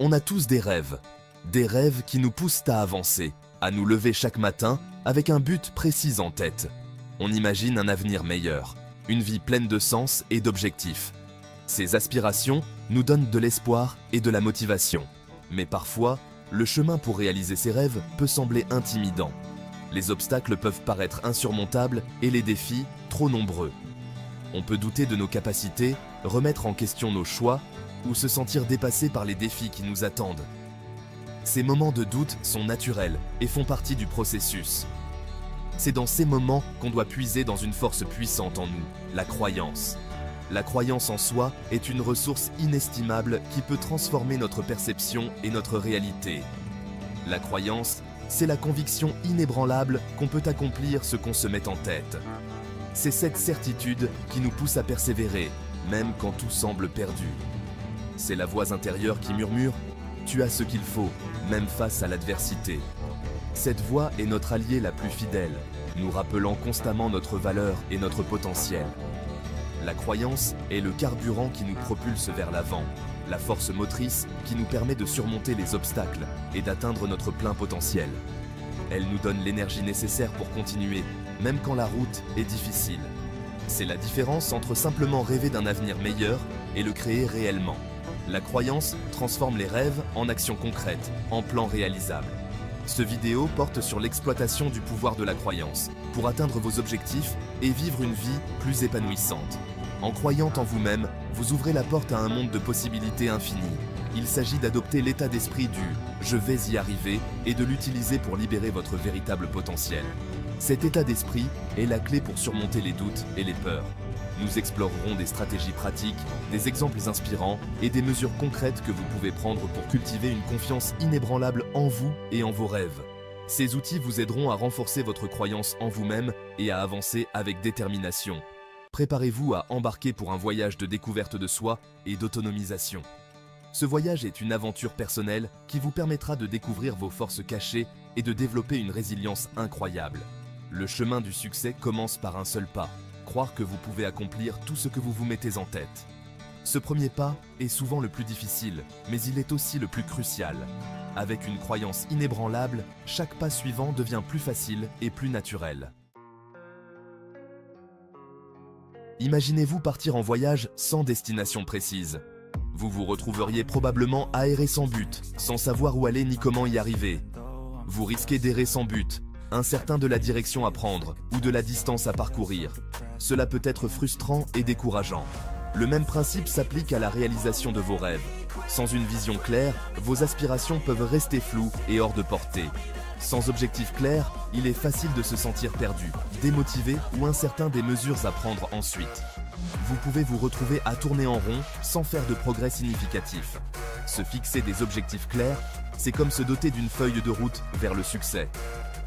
On a tous des rêves qui nous poussent à avancer, à nous lever chaque matin avec un but précis en tête. On imagine un avenir meilleur, une vie pleine de sens et d'objectifs. Ces aspirations nous donnent de l'espoir et de la motivation. Mais parfois, le chemin pour réaliser ces rêves peut sembler intimidant. Les obstacles peuvent paraître insurmontables et les défis trop nombreux. On peut douter de nos capacités, remettre en question nos choix ou se sentir dépassé par les défis qui nous attendent. Ces moments de doute sont naturels et font partie du processus. C'est dans ces moments qu'on doit puiser dans une force puissante en nous, la croyance. La croyance en soi est une ressource inestimable qui peut transformer notre perception et notre réalité. La croyance, c'est la conviction inébranlable qu'on peut accomplir ce qu'on se met en tête. C'est cette certitude qui nous pousse à persévérer, même quand tout semble perdu. C'est la voix intérieure qui murmure « Tu as ce qu'il faut, même face à l'adversité ». Cette voix est notre allié la plus fidèle, nous rappelant constamment notre valeur et notre potentiel. La croyance est le carburant qui nous propulse vers l'avant, la force motrice qui nous permet de surmonter les obstacles et d'atteindre notre plein potentiel. Elle nous donne l'énergie nécessaire pour continuer, même quand la route est difficile. C'est la différence entre simplement rêver d'un avenir meilleur et le créer réellement. La croyance transforme les rêves en actions concrètes, en plans réalisables. Ce vidéo porte sur l'exploitation du pouvoir de la croyance pour atteindre vos objectifs et vivre une vie plus épanouissante. En croyant en vous-même, vous ouvrez la porte à un monde de possibilités infinies. Il s'agit d'adopter l'état d'esprit du « je vais y arriver » et de l'utiliser pour libérer votre véritable potentiel. Cet état d'esprit est la clé pour surmonter les doutes et les peurs. Nous explorerons des stratégies pratiques, des exemples inspirants et des mesures concrètes que vous pouvez prendre pour cultiver une confiance inébranlable en vous et en vos rêves. Ces outils vous aideront à renforcer votre croyance en vous-même et à avancer avec détermination. Préparez-vous à embarquer pour un voyage de découverte de soi et d'autonomisation. Ce voyage est une aventure personnelle qui vous permettra de découvrir vos forces cachées et de développer une résilience incroyable. Le chemin du succès commence par un seul pas. Croire que vous pouvez accomplir tout ce que vous vous mettez en tête. Ce premier pas est souvent le plus difficile, mais il est aussi le plus crucial. Avec une croyance inébranlable, chaque pas suivant devient plus facile et plus naturel. Imaginez-vous partir en voyage sans destination précise. Vous vous retrouveriez probablement aéré sans but, sans savoir où aller ni comment y arriver. Vous risquez d'errer sans but, incertain de la direction à prendre ou de la distance à parcourir. Cela peut être frustrant et décourageant. Le même principe s'applique à la réalisation de vos rêves. Sans une vision claire, vos aspirations peuvent rester floues et hors de portée. Sans objectif clair, il est facile de se sentir perdu, démotivé ou incertain des mesures à prendre ensuite. Vous pouvez vous retrouver à tourner en rond sans faire de progrès significatif. Se fixer des objectifs clairs, c'est comme se doter d'une feuille de route vers le succès.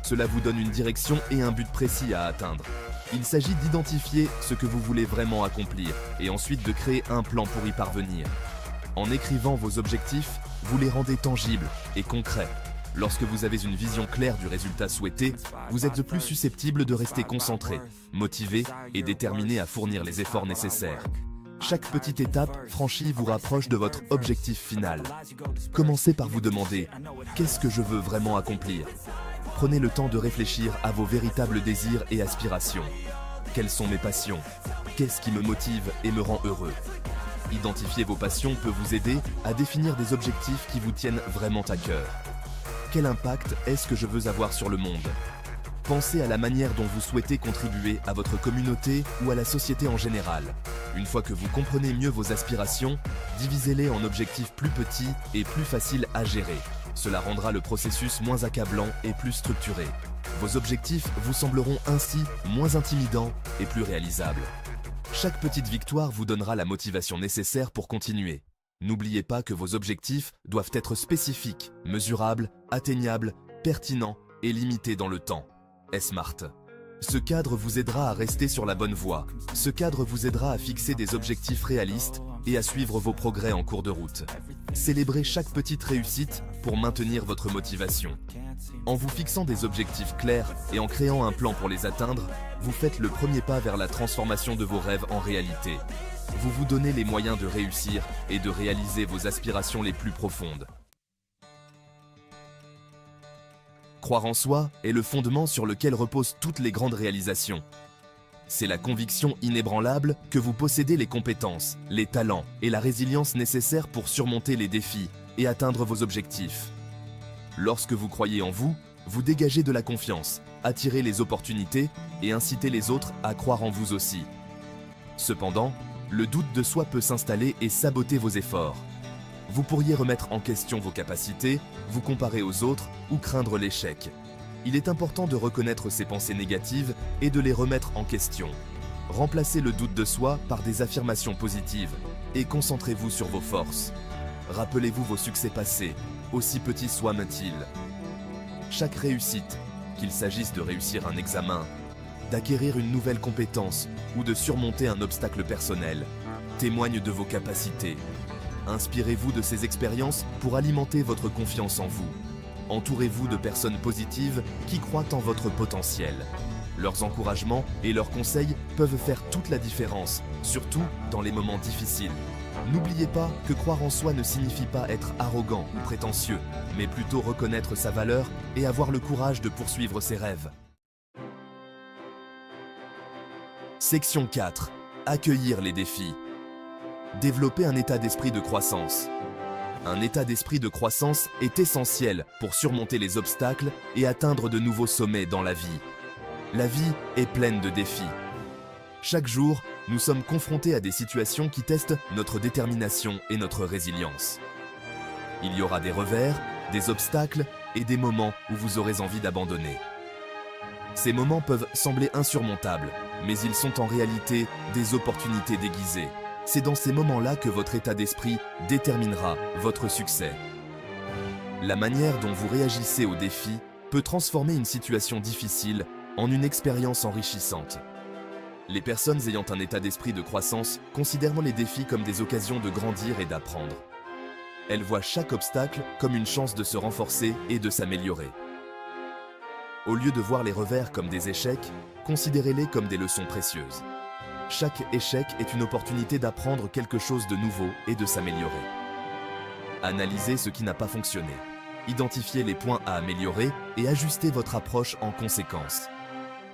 Cela vous donne une direction et un but précis à atteindre. Il s'agit d'identifier ce que vous voulez vraiment accomplir et ensuite de créer un plan pour y parvenir. En écrivant vos objectifs, vous les rendez tangibles et concrets. Lorsque vous avez une vision claire du résultat souhaité, vous êtes plus susceptible de rester concentré, motivé et déterminé à fournir les efforts nécessaires. Chaque petite étape franchie vous rapproche de votre objectif final. Commencez par vous demander « Qu'est-ce que je veux vraiment accomplir ?» Prenez le temps de réfléchir à vos véritables désirs et aspirations. Quelles sont mes passions? Qu'est-ce qui me motive et me rend heureux? Identifier vos passions peut vous aider à définir des objectifs qui vous tiennent vraiment à cœur. Quel impact est-ce que je veux avoir sur le monde? Pensez à la manière dont vous souhaitez contribuer à votre communauté ou à la société en général. Une fois que vous comprenez mieux vos aspirations, divisez-les en objectifs plus petits et plus faciles à gérer. Cela rendra le processus moins accablant et plus structuré. Vos objectifs vous sembleront ainsi moins intimidants et plus réalisables. Chaque petite victoire vous donnera la motivation nécessaire pour continuer. N'oubliez pas que vos objectifs doivent être spécifiques, mesurables, atteignables, pertinents et limités dans le temps. SMART. Ce cadre vous aidera à rester sur la bonne voie. Ce cadre vous aidera à fixer des objectifs réalistes et à suivre vos progrès en cours de route. Célébrez chaque petite réussite pour maintenir votre motivation. En vous fixant des objectifs clairs et en créant un plan pour les atteindre, vous faites le premier pas vers la transformation de vos rêves en réalité. Vous vous donnez les moyens de réussir et de réaliser vos aspirations les plus profondes. Croire en soi est le fondement sur lequel reposent toutes les grandes réalisations. C'est la conviction inébranlable que vous possédez les compétences, les talents et la résilience nécessaires pour surmonter les défis et atteindre vos objectifs. Lorsque vous croyez en vous, vous dégagez de la confiance, attirez les opportunités et incitez les autres à croire en vous aussi. Cependant, le doute de soi peut s'installer et saboter vos efforts. Vous pourriez remettre en question vos capacités, vous comparer aux autres ou craindre l'échec. Il est important de reconnaître ces pensées négatives et de les remettre en question. Remplacez le doute de soi par des affirmations positives et concentrez-vous sur vos forces. Rappelez-vous vos succès passés, aussi petits soient-ils. Chaque réussite, qu'il s'agisse de réussir un examen, d'acquérir une nouvelle compétence ou de surmonter un obstacle personnel, témoigne de vos capacités. Inspirez-vous de ces expériences pour alimenter votre confiance en vous. Entourez-vous de personnes positives qui croient en votre potentiel. Leurs encouragements et leurs conseils peuvent faire toute la différence, surtout dans les moments difficiles. N'oubliez pas que croire en soi ne signifie pas être arrogant ou prétentieux, mais plutôt reconnaître sa valeur et avoir le courage de poursuivre ses rêves. Section 4. Accueillir les défis. Développer un état d'esprit de croissance. Un état d'esprit de croissance est essentiel pour surmonter les obstacles et atteindre de nouveaux sommets dans la vie. La vie est pleine de défis. Chaque jour, nous sommes confrontés à des situations qui testent notre détermination et notre résilience. Il y aura des revers, des obstacles et des moments où vous aurez envie d'abandonner. Ces moments peuvent sembler insurmontables, mais ils sont en réalité des opportunités déguisées. C'est dans ces moments-là que votre état d'esprit déterminera votre succès. La manière dont vous réagissez aux défis peut transformer une situation difficile en une expérience enrichissante. Les personnes ayant un état d'esprit de croissance considèrent les défis comme des occasions de grandir et d'apprendre. Elles voient chaque obstacle comme une chance de se renforcer et de s'améliorer. Au lieu de voir les revers comme des échecs, considérez-les comme des leçons précieuses. Chaque échec est une opportunité d'apprendre quelque chose de nouveau et de s'améliorer. Analysez ce qui n'a pas fonctionné. Identifiez les points à améliorer et ajustez votre approche en conséquence.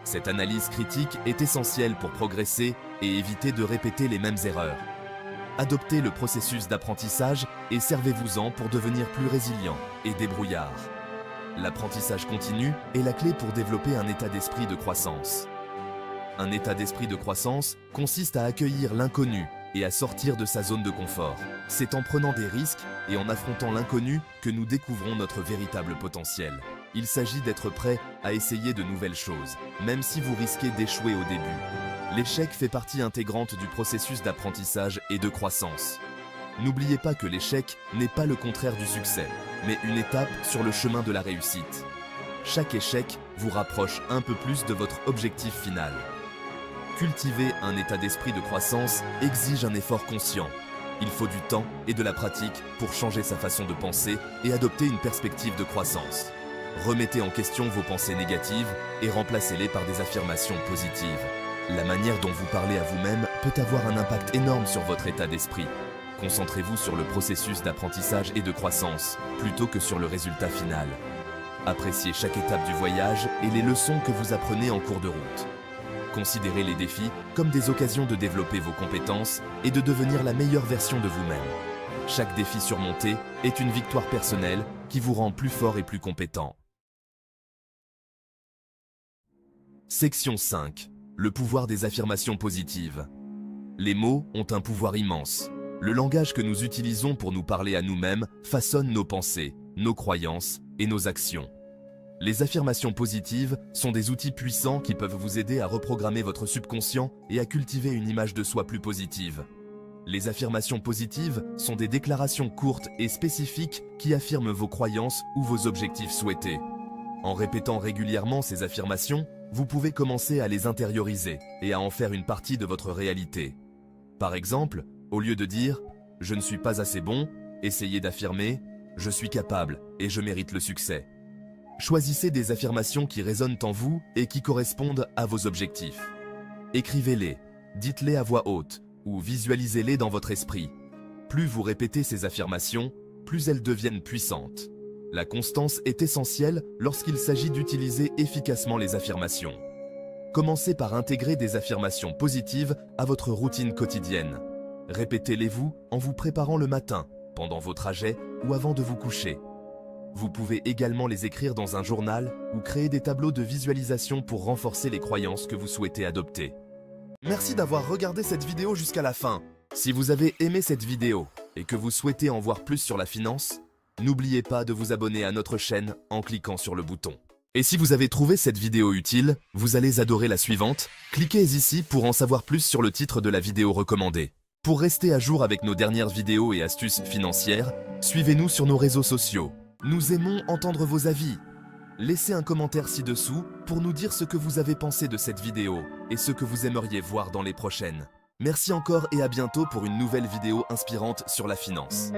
Cette analyse critique est essentielle pour progresser et éviter de répéter les mêmes erreurs. Adoptez le processus d'apprentissage et servez-vous-en pour devenir plus résilient et débrouillard. L'apprentissage continu est la clé pour développer un état d'esprit de croissance. Un état d'esprit de croissance consiste à accueillir l'inconnu et à sortir de sa zone de confort. C'est en prenant des risques et en affrontant l'inconnu que nous découvrons notre véritable potentiel. Il s'agit d'être prêt à essayer de nouvelles choses, même si vous risquez d'échouer au début. L'échec fait partie intégrante du processus d'apprentissage et de croissance. N'oubliez pas que l'échec n'est pas le contraire du succès, mais une étape sur le chemin de la réussite. Chaque échec vous rapproche un peu plus de votre objectif final. Cultiver un état d'esprit de croissance exige un effort conscient. Il faut du temps et de la pratique pour changer sa façon de penser et adopter une perspective de croissance. Remettez en question vos pensées négatives et remplacez-les par des affirmations positives. La manière dont vous parlez à vous-même peut avoir un impact énorme sur votre état d'esprit. Concentrez-vous sur le processus d'apprentissage et de croissance, plutôt que sur le résultat final. Appréciez chaque étape du voyage et les leçons que vous apprenez en cours de route. Considérez les défis comme des occasions de développer vos compétences et de devenir la meilleure version de vous-même. Chaque défi surmonté est une victoire personnelle qui vous rend plus fort et plus compétent. Section 5. Le pouvoir des affirmations positives. Les mots ont un pouvoir immense. Le langage que nous utilisons pour nous parler à nous-mêmes façonne nos pensées, nos croyances et nos actions. Les affirmations positives sont des outils puissants qui peuvent vous aider à reprogrammer votre subconscient et à cultiver une image de soi plus positive. Les affirmations positives sont des déclarations courtes et spécifiques qui affirment vos croyances ou vos objectifs souhaités. En répétant régulièrement ces affirmations, vous pouvez commencer à les intérioriser et à en faire une partie de votre réalité. Par exemple, au lieu de dire « je ne suis pas assez bon », essayez d'affirmer « je suis capable et je mérite le succès ». Choisissez des affirmations qui résonnent en vous et qui correspondent à vos objectifs. Écrivez-les, dites-les à voix haute ou visualisez-les dans votre esprit. Plus vous répétez ces affirmations, plus elles deviennent puissantes. La constance est essentielle lorsqu'il s'agit d'utiliser efficacement les affirmations. Commencez par intégrer des affirmations positives à votre routine quotidienne. Répétez-les-vous en vous préparant le matin, pendant vos trajets ou avant de vous coucher. Vous pouvez également les écrire dans un journal ou créer des tableaux de visualisation pour renforcer les croyances que vous souhaitez adopter. Merci d'avoir regardé cette vidéo jusqu'à la fin. Si vous avez aimé cette vidéo et que vous souhaitez en voir plus sur la finance, n'oubliez pas de vous abonner à notre chaîne en cliquant sur le bouton. Et si vous avez trouvé cette vidéo utile, vous allez adorer la suivante. Cliquez ici pour en savoir plus sur le titre de la vidéo recommandée. Pour rester à jour avec nos dernières vidéos et astuces financières, suivez-nous sur nos réseaux sociaux. Nous aimons entendre vos avis. Laissez un commentaire ci-dessous pour nous dire ce que vous avez pensé de cette vidéo et ce que vous aimeriez voir dans les prochaines. Merci encore et à bientôt pour une nouvelle vidéo inspirante sur la finance.